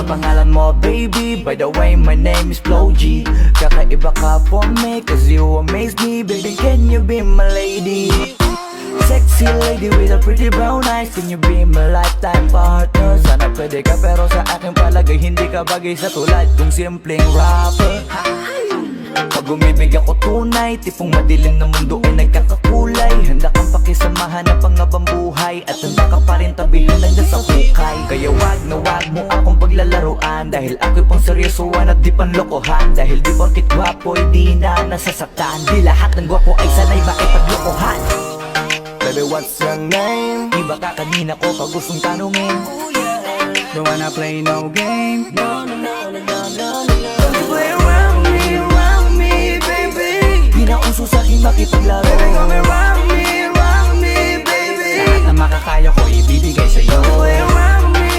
pangalan mo baby? By the way, my name is Flo G. Kakaiba ka for me, cause you amaze me. Baby, can you be my lady? Sexy lady with a pretty brown eyes, can you be my lifetime partner? Sana pwede ka pero sa aking palagay hindi ka bagay sa tulad kong simpleng rapper. Pag umibig ako tunay, tipong madilim na mundo ay nagkakakulay. Handa kang pakisamahan ng pangabang buhay, at handa ka pa rin tabihan ng nasa hukay. Kaya wag na wag mo akong paglalaruan, dahil ako'y pang seryosoan at di panlokohan. Dahil di porkit gwapo'y di na nasasaktan, di lahat ng gwapo ay sanay makipaglokohan. Baby, what's your name? Iba ka kanina ko pag gustong tanungin. Don't wanna play no game. No, no, no, no, no, no, no. Don't you play around me, baby. Di na uso sa'kin makipaglaro. Baby, come around me, baby. Lahat na makakaya ko ibibigay sa'yo. Don't play around me,